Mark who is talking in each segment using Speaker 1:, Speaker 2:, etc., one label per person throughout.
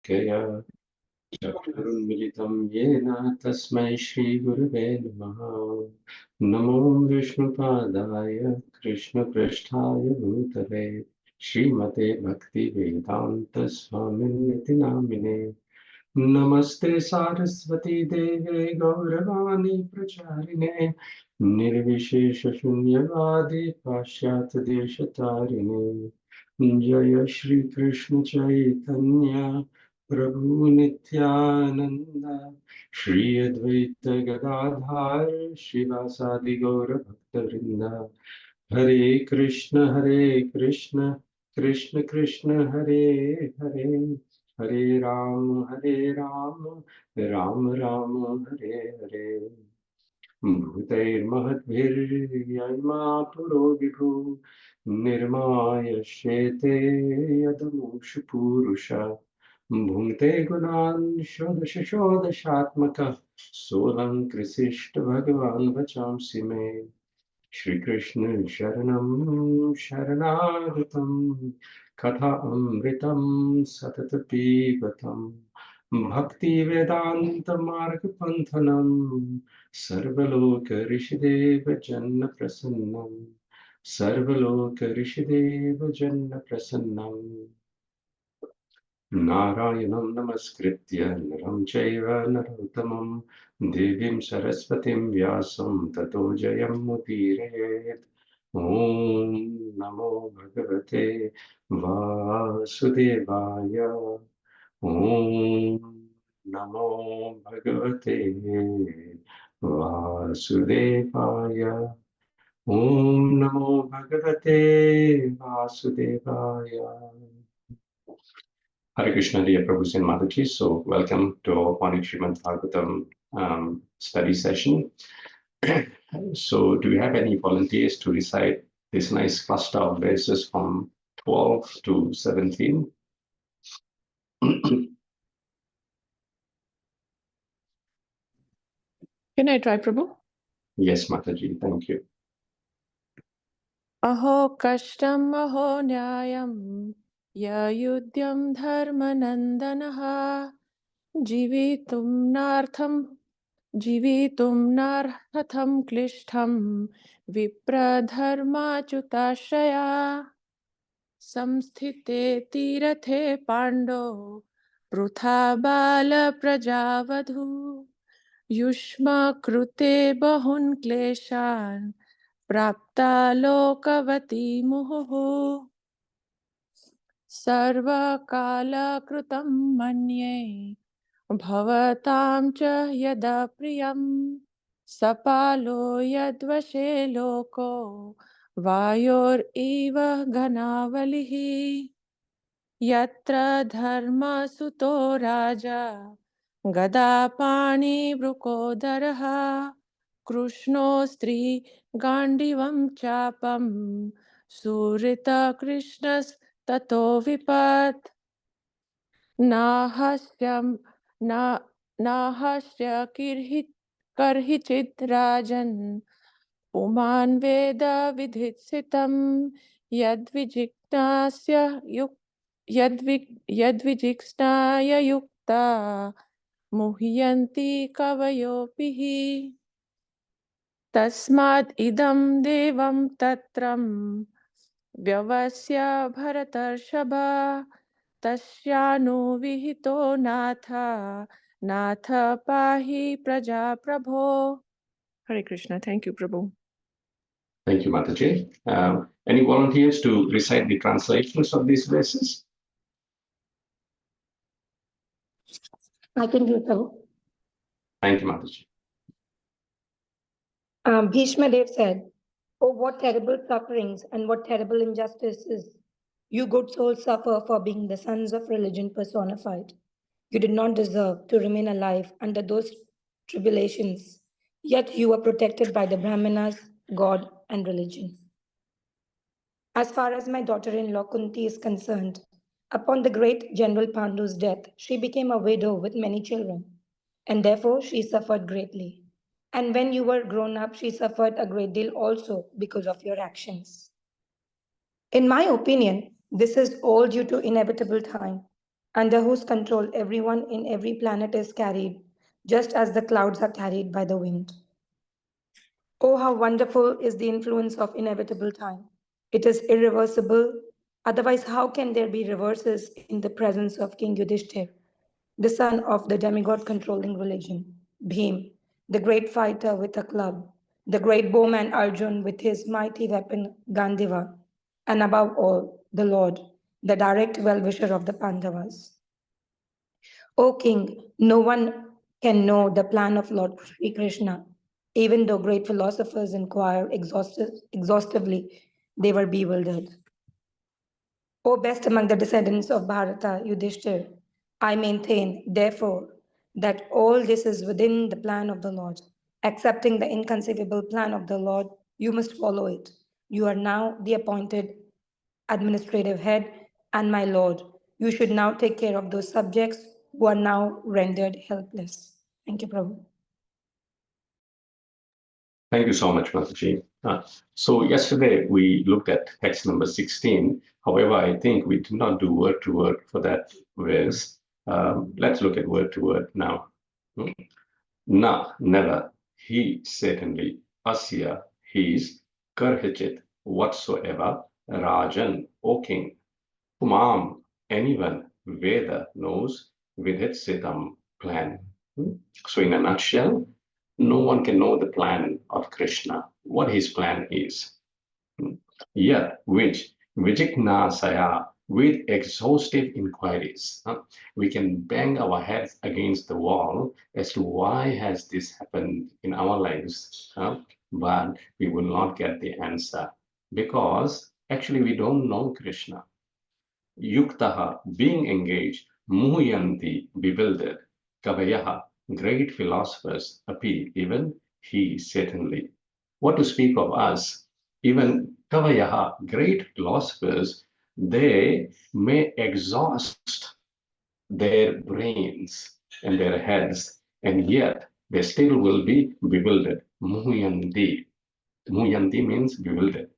Speaker 1: Kaya Chakrunmilitam Yena Tasmai Shri Gurave Namaha. Namo Vishnupadaya Krishna Prasthaya Bhutale Srimate Bhakti Vedanta Swaminiti Namine. Namaste Saraswati Deve Gauravani Pracharine Nirvishesha Shunyavadi Pashyat Deshatarine Jaya Shri Krishna Chaitanya Prabhu Nityananda Shri Advaita Gadadhar Shivasadi Gaura Bhakta Hare Krishna Krishna Krishna Hare Hare Hare Ram Ram Ram Hare Hare Bhutairmahadbhiryaima puro vibhu nirmaya shete yadamushu purusha bhunte gunan shodashatmaka solam krisishta bhagavan vachamsi me Shri Krishna Sharanam Sharanagatam Katha Amritam Satata Pibatam Bhakti Vedanta Marga Panthanam Sarvaloka Rishideva Janna Prasannam Sarvaloka Rishideva Janna Prasannam Narayanam Namaskritya Naram Chaiva Narottamam Devim Saraswatim Vyasam Tato Jayam Mudirayet Om Namo Bhagavate Vasudevaya Om Namo Bhagavate Vasudevaya Om Namo Bhagavate Vasudevaya. Hare Krishna, dear Prabhuji and Mataji. So, welcome to our morning Srimad Bhagavatam study session. So, do you have any volunteers to recite this nice cluster of verses from 12 to 17?
Speaker 2: Can I try, Prabhu?
Speaker 1: Yes, Mataji, thank you.
Speaker 2: Aho kashtam aho nyayam yayudhyam dharmanandanaha jivitum narhatham klishtham vipradharmachutashaya samsthite tirathe pando prutha bala prajavadhu yushma krute bahun kleshan prapta lokavati muhu sarva kala krutam manye bhavatam cha yada priyam sapalo yadvashe loko vayor eva ganavalihi yatra dharma suto raja gadapani vrukodaraha Krishno stri gandivam chapam surita krishnas tato vipat nahasyam nahasya karhichit rajan puman veda vidhitsitam yadvijiknasya yadvijiksnaya yukta muhyanti kavayopihi Tasmad idam devam tatram vyavasya bharatarshaba tasyanu vihito natha pahi praja prabho. Hare Krishna. Thank you, Prabhu.
Speaker 1: Thank you, Mataji. Any volunteers to recite the translations of these verses?
Speaker 3: I can do so.
Speaker 1: Thank you, Mataji.
Speaker 3: Bhīṣmadeva said, "Oh, what terrible sufferings and what terrible injustices you good souls suffer for being the sons of religion personified. You did not deserve to remain alive under those tribulations, yet you were protected by the Brahmanas, God, and religion. As far as my daughter-in-law Kunti is concerned, upon the great General Pandu's death, she became a widow with many children, and therefore she suffered greatly. And when you were grown up, she suffered a great deal also because of your actions. In my opinion, this is all due to inevitable time. under whose control everyone in every planet is carried, just as the clouds are carried by the wind. Oh, how wonderful is the influence of inevitable time! It is irreversible. Otherwise, how can there be reverses in the presence of King Yudhishthir, the son of the demigod controlling religion, Bhim, the great fighter with a club, the great bowman Arjun with his mighty weapon Gandiva, and above all, the Lord, the direct well-wisher of the Pandavas. O king, no one can know the plan of Lord Sri Krishna. Even though great philosophers inquire exhaustively, they were bewildered. O best among the descendants of Bharata, Yudhishthir, I maintain, therefore, that all this is within the plan of the Lord. Accepting the inconceivable plan of the Lord, you must follow it. You are now the appointed administrative head, and my Lord, you should now take care of those subjects who are now rendered helpless. Thank you, Prabhu.
Speaker 1: Thank you so much, Mataji. So yesterday we looked at text number 16. However, I think we did not do word to word for that verse. Let's look at word to word now. Na, never. He, certainly. Asya, his. Karhachit, whatsoever. Rajan, O king. Pumam, anyone. Veda, knows. Vidhit sitam, plan. So in a nutshell, no one can know the plan of Krishna, what his plan is. Yet, which Vijiknasaya, with exhaustive inquiries, we can bang our heads against the wall as to why has this happened in our lives, but we will not get the answer because actually we don't know Krishna. Yuktaha, being engaged, muhyanti, bewildered, kavayaha, great philosophers, api, even he, certainly. What to speak of us? Even kavayaha, great philosophers, they may exhaust their brains and their heads, and yet they still will be bewildered. Muhyanti. Muhyanti means bewildered.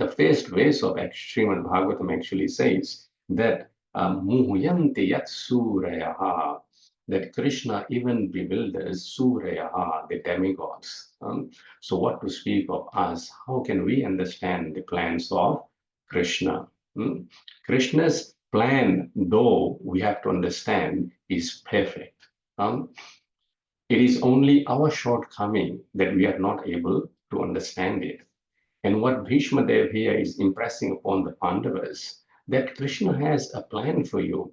Speaker 1: The first verse of Srīmad Bhāgavatam actually says that Muhyanti yat Surayaha, that Krishna even bewilders Surayaha, the demigods. So what to speak of us? How can we understand the plans of Krishna? Krishna's plan, though we have to understand, is perfect. It is only our shortcoming that we are not able to understand it. And what Bhīṣmadeva here is impressing upon the Pandavas, that Krishna has a plan for you,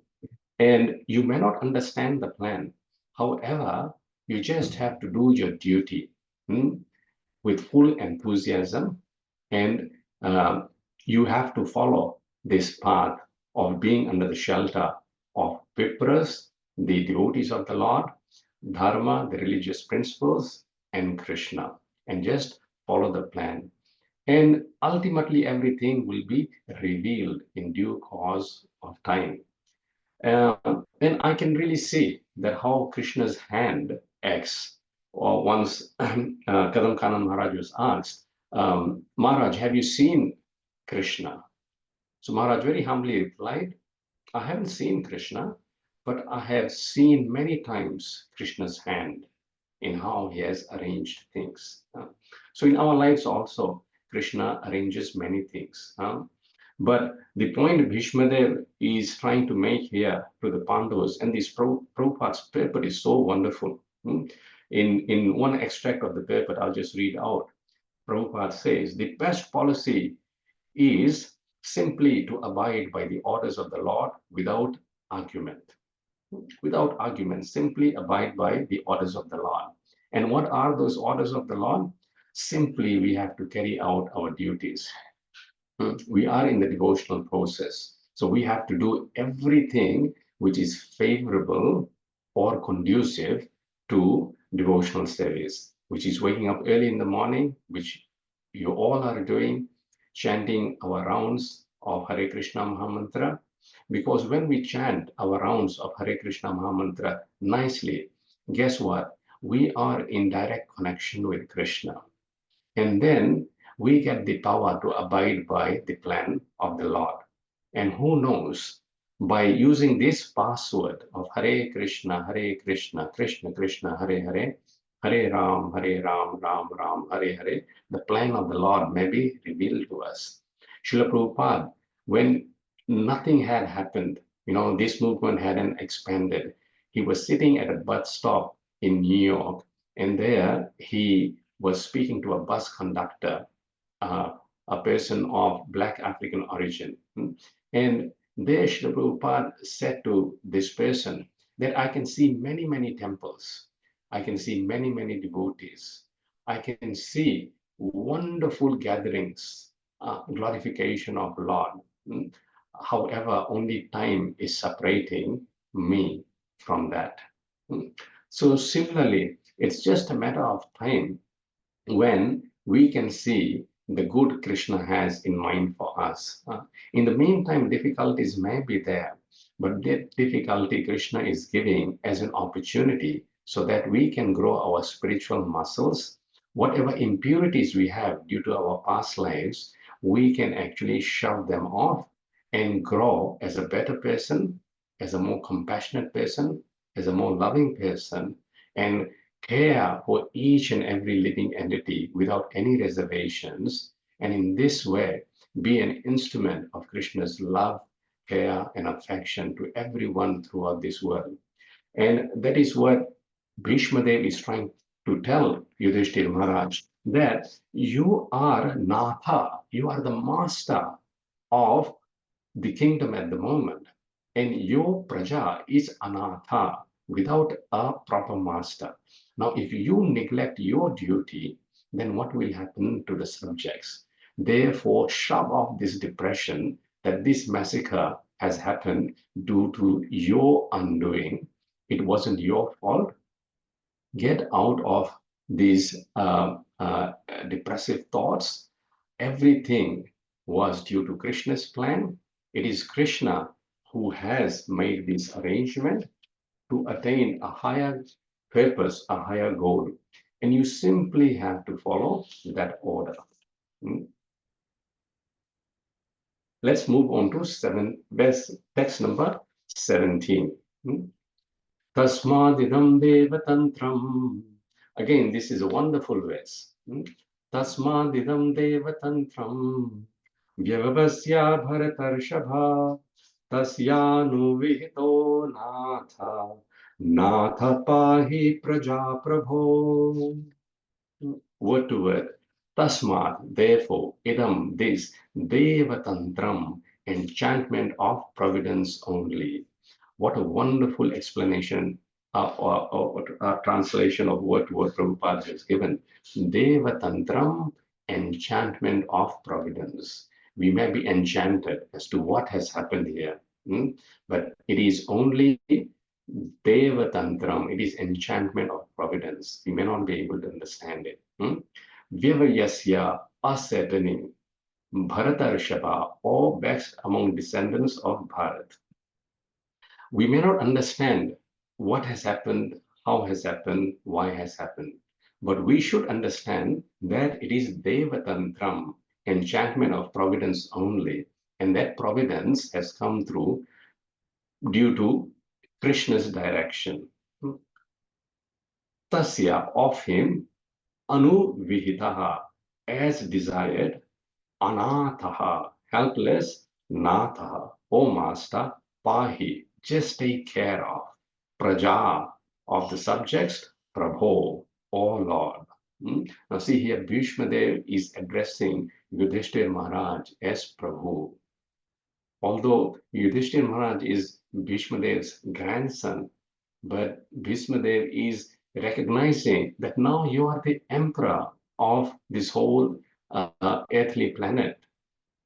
Speaker 1: and you may not understand the plan. However, you just have to do your duty with full enthusiasm, and you have to follow this path of being under the shelter of Vipras, the devotees of the Lord, Dharma, the religious principles, and Krishna, and just follow the plan. And ultimately, everything will be revealed in due course of time. And I can really see that how Krishna's hand acts. Or once Kadam Kanan Maharaj was asked, Maharaj, have you seen Krishna? So Maharaj very humbly replied, I haven't seen Krishna, but I have seen many times Krishna's hand in how he has arranged things. So in our lives also, Krishna arranges many things. But the point Bhīṣmadeva is trying to make here to the Pandavas, and this Prabhupada's paper is so wonderful. In one extract of the paper, I'll just read out. Prabhupada says, the best policy is simply to abide by the orders of the Lord without argument. Without argument, simply abide by the orders of the Lord. And what are those orders of the Lord? Simply, we have to carry out our duties. We are in the devotional process. So we have to do everything which is favorable or conducive to devotional service, which is waking up early in the morning, which you all are doing, chanting our rounds of Hare Krishna Mahamantra. Because when we chant our rounds of Hare Krishna Mahamantra nicely, guess what? We are in direct connection with Krishna. And then we get the power to abide by the plan of the Lord. And who knows, by using this password of Hare Krishna, Krishna Krishna, Hare Hare, Hare Ram, Ram Ram, Hare Hare, the plan of the Lord may be revealed to us. Srila Prabhupada, when nothing had happened, this movement hadn't expanded, he was sitting at a bus stop in New York, and there he was speaking to a bus conductor, a person of Black African origin. And there Srila Prabhupada said to this person that I can see many, many temples. I can see many, many devotees. I can see wonderful gatherings, glorification of Lord. However, only time is separating me from that. So similarly, it's just a matter of time when we can see the good Krishna has in mind for us. In the meantime, difficulties may be there, but that difficulty Krishna is giving as an opportunity so that we can grow our spiritual muscles. Whatever impurities we have due to our past lives, we can actually shove them off and grow as a better person, as a more compassionate person, as a more loving person, and care for each and every living entity without any reservations, and in this way be an instrument of Krishna's love, care, and affection to everyone throughout this world. And that is what Bhīṣmadeva is trying to tell Yudhishthira Maharaj, that you are Natha, you are the master of the kingdom at the moment, and your praja is anatha, without a proper master. Now, if you neglect your duty, then what will happen to the subjects? Therefore, shove off this depression that this massacre has happened due to your undoing. It wasn't your fault. Get out of these depressive thoughts. Everything was due to Krishna's plan. It is Krishna who has made this arrangement to attain a higher purpose, a higher goal. And you simply have to follow that order. Let's move on to text number 17. Tasmadidam devatantram. Again, this is a wonderful verse. Tasmadidam devatantram vyavasya bharatarshabha tasyanu vihito natha natha pahi praja prabho. Word to word. Tasmad, therefore, idam, this, devatantram, enchantment of providence only. What a wonderful explanation or translation of word to word Prabhupada has given. Devatantram, enchantment of providence. We may be enchanted as to what has happened here, but it is only Devatantram, it is enchantment of providence. We may not be able to understand it. Vyavayasya, ascertaining, Bharatarshabha, or best among descendants of Bharat. We may not understand what has happened, how has happened, why has happened, but we should understand that it is Devatantram, enchantment of providence only, and that providence has come through due to Krishna's direction. Tasya, of him, anuvihitaha, as desired, anathaha, helpless, nathaha, O master, pahi, just take care of, praja, of the subjects, prabho, O Lord. Now see here, Bhīṣmadeva is addressing Yudhishthira Maharaj as Prabhu. Although Yudhishthira Maharaj is Bhīṣmadeva's grandson, but Bhīṣmadeva is recognizing that now you are the emperor of this whole earthly planet.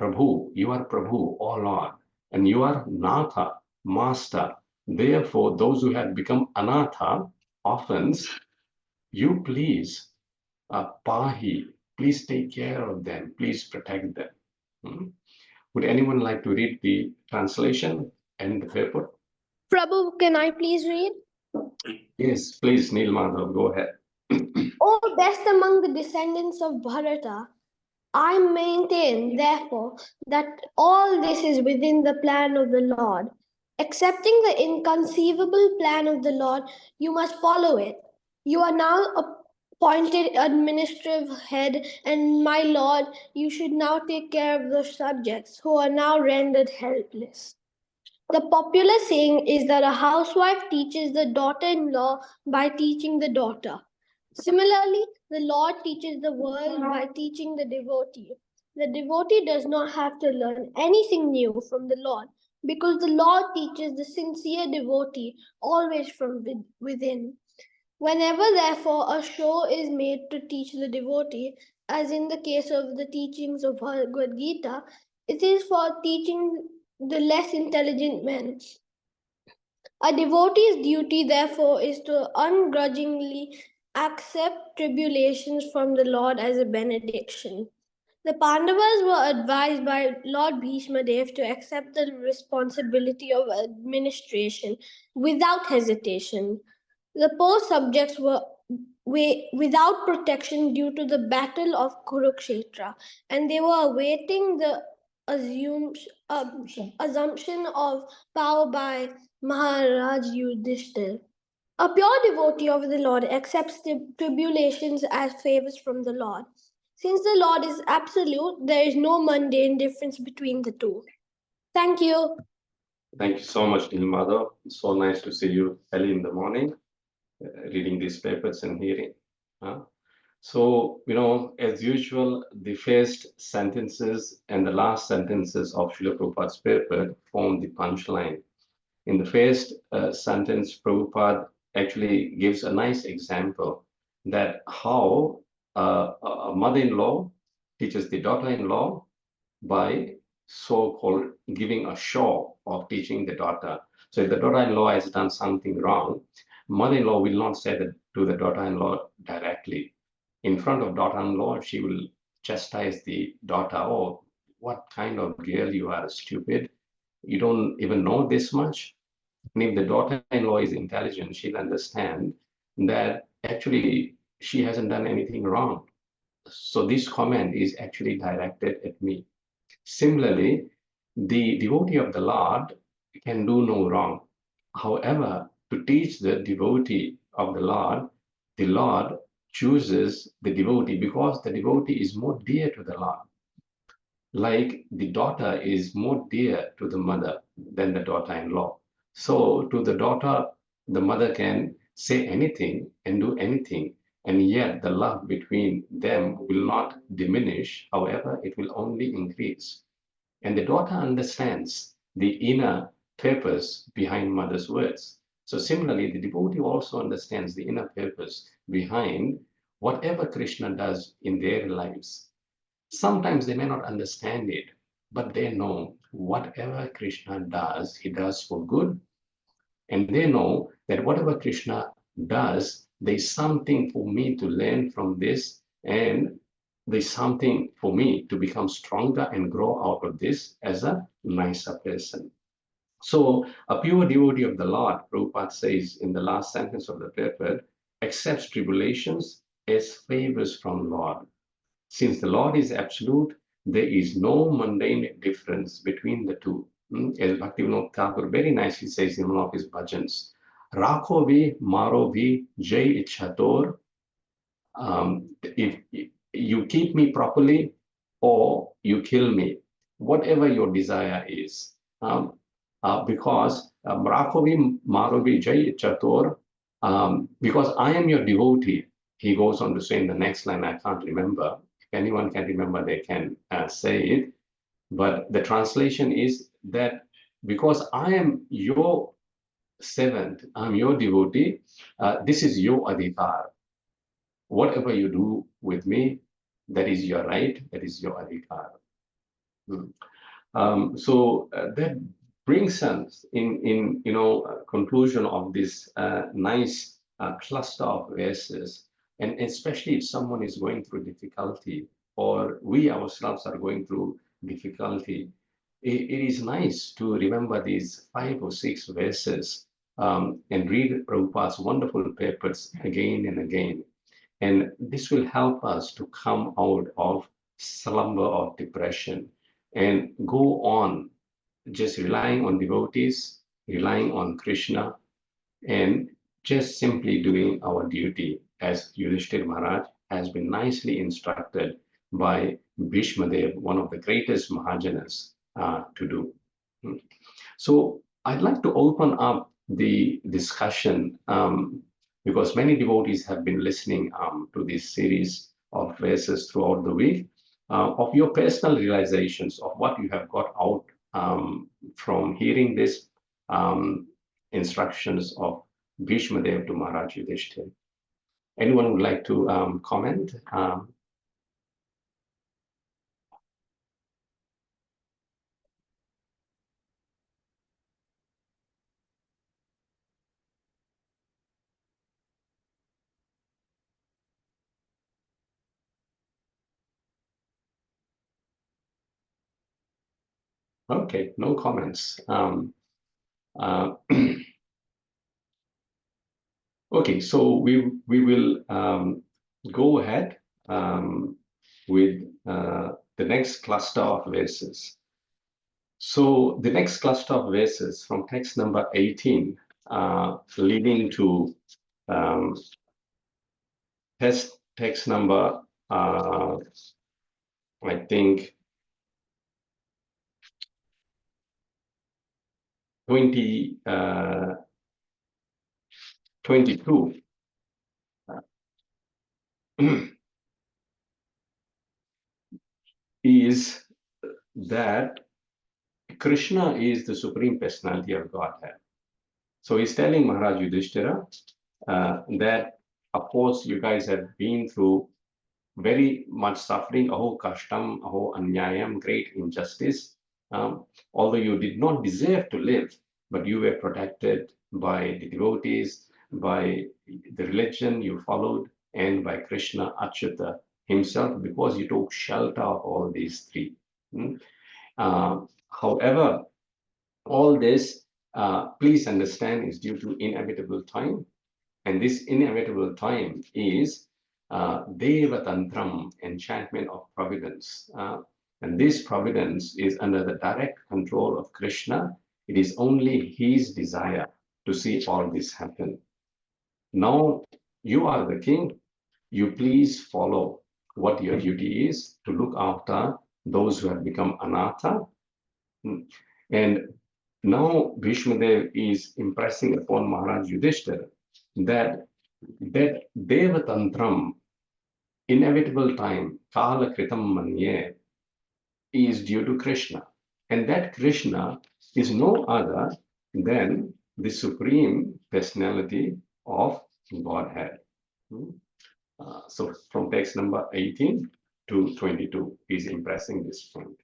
Speaker 1: Prabhu, you are Prabhu, O Lord, and you are Natha, master. Therefore, those who have become Anatha, orphans, you please, Pahi, please take care of them, please protect them. Would anyone like to read the translation and the purport?
Speaker 4: Prabhu, can I please read?
Speaker 1: Yes, please, Neil Madhav, go ahead.
Speaker 4: O best among the descendants of Bharata, I maintain, therefore, that all this is within the plan of the Lord, Accepting the inconceivable plan of the Lord, you must follow it. You are now appointed administrative head, and my Lord, you should now take care of the subjects who are now rendered helpless. The popular saying is that a housewife teaches the daughter-in-law by teaching the daughter. Similarly, the Lord teaches the world by teaching the devotee. The devotee does not have to learn anything new from the Lord, because the Lord teaches the sincere devotee always from within. Whenever, therefore, a show is made to teach the devotee, as in the case of the teachings of Bhagavad Gita, it is for teaching the less intelligent men. A devotee's duty, therefore, is to ungrudgingly accept tribulations from the Lord as a benediction. The Pandavas were advised by Lord Bhīṣmadeva to accept the responsibility of administration without hesitation. The poor subjects were without protection due to the battle of Kurukshetra, and they were awaiting the assumption of power by Maharaj Yudhishthir. A pure devotee of the Lord accepts the tribulations as favors from the Lord. Since the Lord is absolute, there is no mundane difference between the two. Thank you.
Speaker 1: Thank you so much, Mother. So nice to see you early in the morning, reading these papers and hearing. So, as usual, the first sentences and the last sentences of Srila Prabhupada's paper form the punchline. In the first sentence, Prabhupada actually gives a nice example that how a mother-in-law teaches the daughter-in-law by so-called giving a show of teaching the daughter. So if the daughter-in-law has done something wrong, mother-in-law will not say that to the daughter-in-law directly. In front of daughter-in-law, she will chastise the daughter. Oh, what kind of girl you are, stupid. You don't even know this much. And if the daughter-in-law is intelligent, she'll understand that actually she hasn't done anything wrong. So this comment is actually directed at me. Similarly, the devotee of the Lord can do no wrong. However, to teach the devotee of the Lord chooses the devotee because the devotee is more dear to the Lord. Like the daughter is more dear to the mother than the daughter-in-law. So to the daughter, the mother can say anything and do anything, and yet the love between them will not diminish. However, it will only increase. And the daughter understands the inner purpose behind mother's words. So similarly, the devotee also understands the inner purpose behind whatever Krishna does in their lives. Sometimes they may not understand it, but they know whatever Krishna does, he does for good. And they know that whatever Krishna does, there's something for me to learn from this, and there's something for me to become stronger and grow out of this as a nicer person. So a pure devotee of the Lord, Prabhupada says in the last sentence of the paper, accepts tribulations as favors from Lord. Since the Lord is absolute, there is no mundane difference between the two. As Bhaktivinoda Thakur very nicely says in one of his bhajans, Rakho vi, maro vi, jai ichhator. If you keep me properly or you kill me, whatever your desire is. Because Rakho vi, maro vi, jai ichhator, because I am your devotee. He goes on to say in the next line, I can't remember. If anyone can remember, they can say it. But the translation is that because I am your servant, I'm your devotee, this is your adhikar. Whatever you do with me, that is your right, that is your adhikar. So that brings us in conclusion of this nice cluster of verses. And especially if someone is going through difficulty, or we ourselves are going through difficulty, it is nice to remember these 5 or 6 verses and read Prabhupada's wonderful papers again and again. And this will help us to come out of slumber of depression and go on just relying on devotees, relying on Krishna and just simply doing our duty as Yudhishthira Maharaj has been nicely instructed by Bhīṣmadeva, one of the greatest Mahajanas, to do. So I'd like to open up the discussion because many devotees have been listening to this series of verses throughout the week of your personal realizations of what you have got out from hearing this instructions of Bhīṣmadeva to Maharaj Yudhishthira. Anyone would like to comment? Okay, no comments. Okay, so we will go ahead with the next cluster of verses. So the next cluster of verses from text number 18 leading to text number I think 22 is that Krishna is the Supreme Personality of Godhead. So he's telling Maharaj Yudhishthira that, of course, you guys have been through very much suffering, aho kashtam, aho anyayam, great injustice. Although you did not deserve to live, but you were protected by the devotees, by the religion you followed, and by Krishna Achyuta himself, because you took shelter of all these three. However, all this, please understand, is due to inevitable time. And this inevitable time is Devatantram, enchantment of providence. And this providence is under the direct control of Krishna. It is only his desire to see all this happen. Now, you are the king. You please follow what your duty is to look after those who have become anatha. And now Bhīṣmadeva is impressing upon Maharaj Yudhishthira that Devatantram, inevitable time, Kala Kritam Manye, is due to Krishna. And that Krishna is no other than the Supreme Personality of Godhead. So from text number 18 to 22 is impressing this point.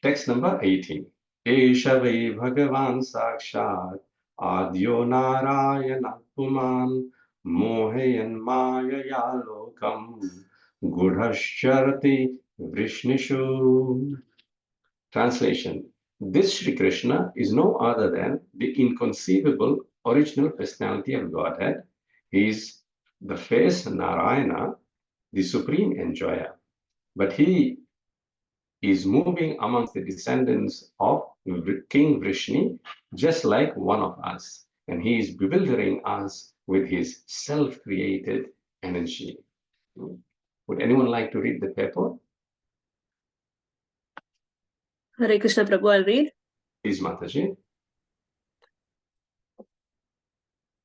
Speaker 1: Text number 18. Esha vai Bhagavan Sakshat Adyo Narayana Puman Mohayan Maya Lokam Gudhascharati Vrishnishu. Translation. This Sri Krishna is no other than the inconceivable original personality of Godhead. He is the face Narayana, the supreme enjoyer. But he is moving amongst the descendants of King Vrishni, just like one of us. And he is bewildering us with his self-created energy. Would anyone like to read the paper?
Speaker 2: Hare Krishna Prabhu, I'll read.
Speaker 1: Please, Mataji.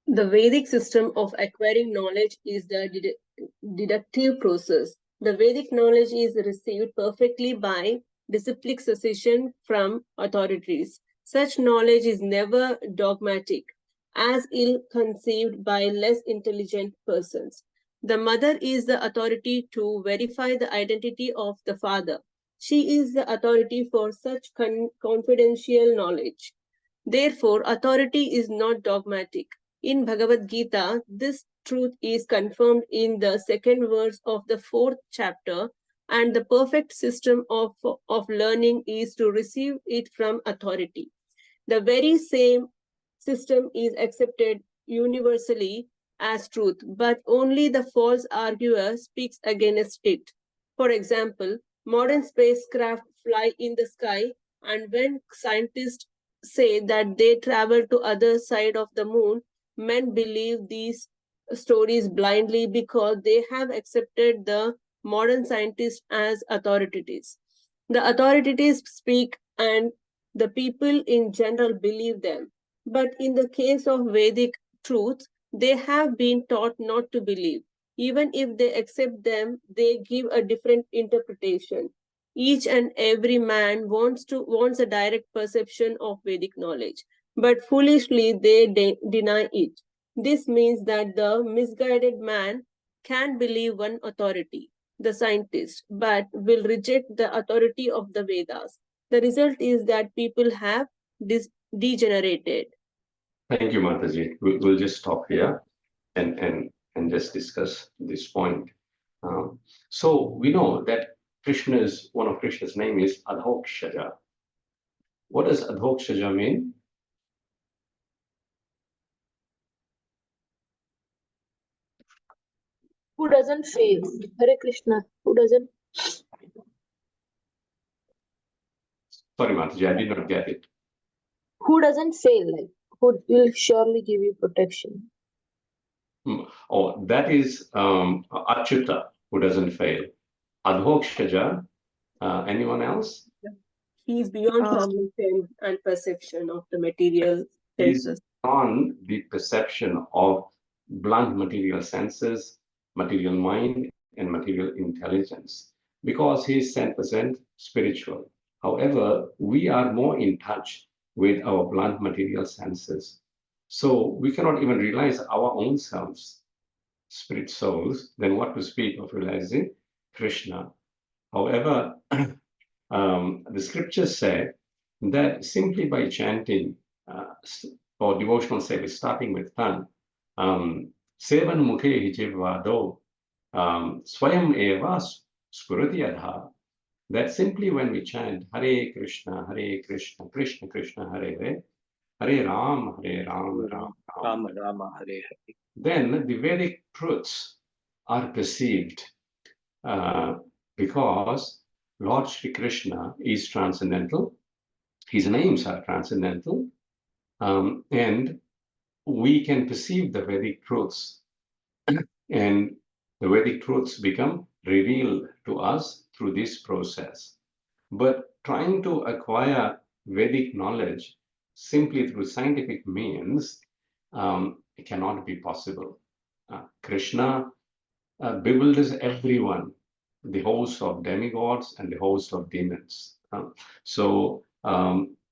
Speaker 5: The Vedic system of acquiring knowledge is the deductive process. The Vedic knowledge is received perfectly by disciplic succession from authorities. Such knowledge is never dogmatic, as ill-conceived by less intelligent persons. The mother is the authority to verify the identity of the father. She is the authority for such confidential knowledge. Therefore, authority is not dogmatic. In Bhagavad Gita, this truth is confirmed in the second verse of the 4th chapter, and the perfect system of learning is to receive it from authority. The very same system is accepted universally as truth, but only the false arguer speaks against it. For example, modern spacecraft fly in the sky And when scientists say that they travel to other side of the moon, men believe these stories blindly because they have accepted the modern scientists as authorities. The authorities speak and the people in general believe them. But in the case of Vedic truths, they have been taught not to believe. Even if they accept them, they give a different interpretation. Each and every man wants a direct perception of Vedic knowledge, but foolishly they deny it. This means that the misguided man can believe one authority, the scientist, but will reject the authority of the Vedas. The result is that people have degenerated.
Speaker 1: Thank you, Mataji. We'll just stop here and just discuss this point. So we know that one of Krishna's name is Adhokshaja. What does Adhokshaja mean?
Speaker 6: Who doesn't fail? Hare Krishna. Who doesn't?
Speaker 1: Sorry, Mataji, I did not get it.
Speaker 6: Who doesn't fail? Like, who will surely give you protection?
Speaker 1: Oh, that is Achyuta, who doesn't fail. Adhokshaja, anyone else?
Speaker 5: He is beyond cognition and perception of the material senses.
Speaker 1: Is on the perception of blunt material senses, material mind, and material intelligence, because he is 10% spiritual. However, we are more in touch with our blunt material senses. So we cannot even realize our own selves, spirit souls, then what to speak of realizing Krishna. However, the scriptures say that simply by chanting or devotional service, starting with tongue, sevan mukhe hijivado, swayam eva spurati adha, that simply when we chant Hare Krishna, Krishna Krishna, Hare Hare, Hare Ram, Ram
Speaker 7: Rama, Hare Hare.
Speaker 1: Then the Vedic truths are perceived because Lord Shri Krishna is transcendental. His names are transcendental. And we can perceive the Vedic truths. And the Vedic truths become revealed to us through this process. But trying to acquire Vedic knowledge simply through scientific means it cannot be possible. Krishna bewilders everyone, the host of demigods and the host of demons. So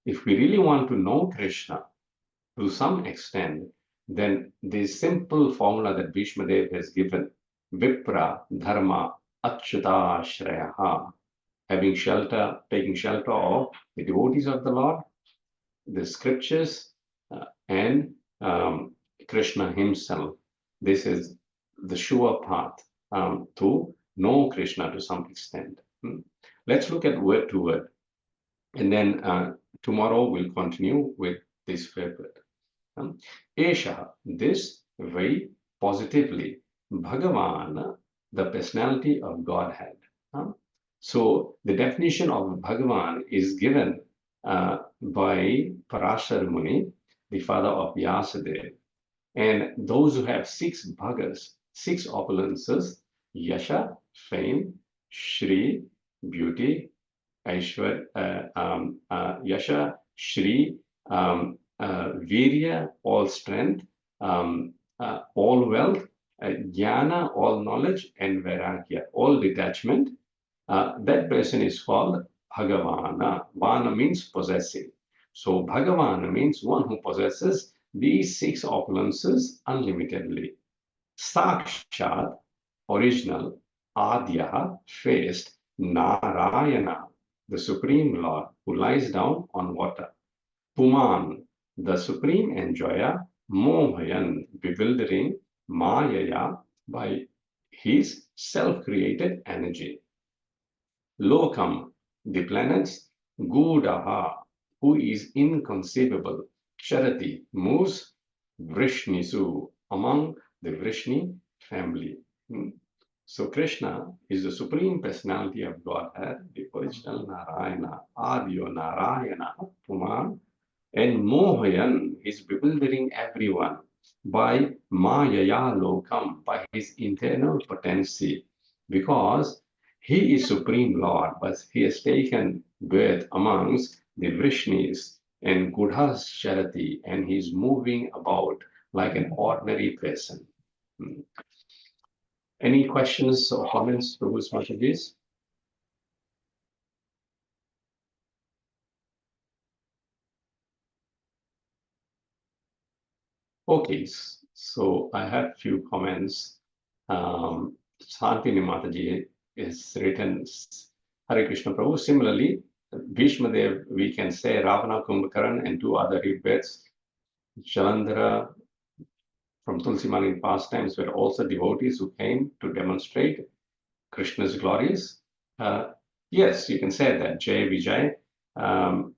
Speaker 1: if we really want to know Krishna to some extent, then the simple formula that Bhīṣmadeva has given, Vipra Dharma Achyuta Shreyaha, taking shelter of the devotees of the Lord, the scriptures, and Krishna himself. This is the sure path to know Krishna to some extent. Let's look at word to word. And then tomorrow we'll continue with this favorite. Esha, this very positively, Bhagavan, the personality of Godhead. So the definition of Bhagavan is given by Parashar Muni, the father of Vyasadeva. And those who have 6 bhagas, 6 opulences, Yasha, fame, Shri, beauty, Aishwar, Yasha, Shri, Virya, all strength, all wealth, Jnana, all knowledge, and Vairagya, all detachment. That person is called Bhagavana. Vana means possessive. So Bhagavana means one who possesses these 6 opulences unlimitedly. Sakshat, original, Adyaha, faced, Narayana, the Supreme Lord, who lies down on water. Puman, the Supreme Enjoyer, Mohayan, bewildering, Mayaya, by his self-created energy. Lokam, the planets, Gudaha, who is inconceivable, Sharati, moves, Vrishnisu, among the Vrishni family. So Krishna is the Supreme Personality of Godhead, the original Narayana, Adyo Narayana, Puman, and Mohayan is bewildering everyone by Mayaya Lokam, by his internal potency, because he is Supreme Lord, but he has taken birth amongst the Vrishnis and Gudhas Charati, and he's moving about like an ordinary person. Any questions or comments, Prabhuji? Okay, so I have few comments. Santini Mataji is written, Hare Krishna Prabhu. Similarly, Bhīṣmadeva, we can say Ravana, Kumbhakaran, and two other rebirths, Jalandhara from Tulsimani pastimes were also devotees who came to demonstrate Krishna's glories. Yes, you can say that. Jay, Vijay,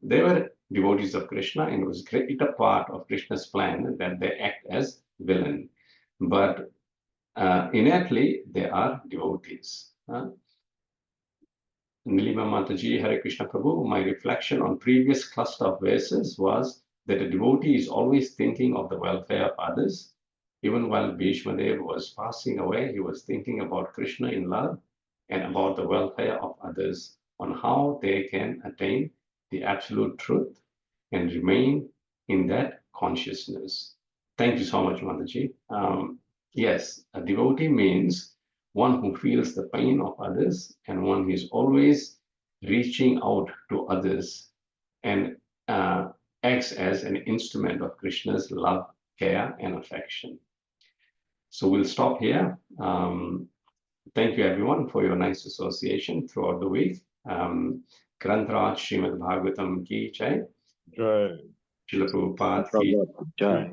Speaker 1: they were devotees of Krishna, and it was a part of Krishna's plan that they act as villain. But innately, they are devotees. Nilima Mataji, Hare Krishna Prabhu, my reflection on previous cluster of verses was that a devotee is always thinking of the welfare of others. Even while Bhīṣmadeva was passing away, he was thinking about Krishna in love and about the welfare of others, on how they can attain the absolute truth and remain in that consciousness. Thank you so much, Mataji. Yes, a devotee means one who feels the pain of others and one who is always reaching out to others and acts as an instrument of Krishna's love, care, and affection. So we'll stop here. Thank you, everyone, for your nice association throughout the week. Grantraj Srīmad Bhāgavatam ki jai.
Speaker 7: Jai.
Speaker 1: Srila Prabhupada ki
Speaker 7: Jai.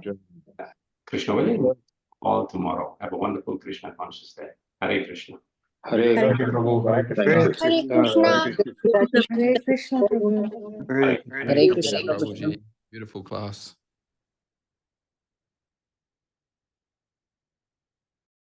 Speaker 1: Krishna willing, all tomorrow. Have a wonderful Krishna conscious day. Hare Krishna.
Speaker 7: Hare Krishna Prabhu. Hare Krishna.
Speaker 4: Hare Krishna.
Speaker 2: Hare Krishna Prabhu.
Speaker 8: Hare Krishna, Prabhuji. Beautiful class.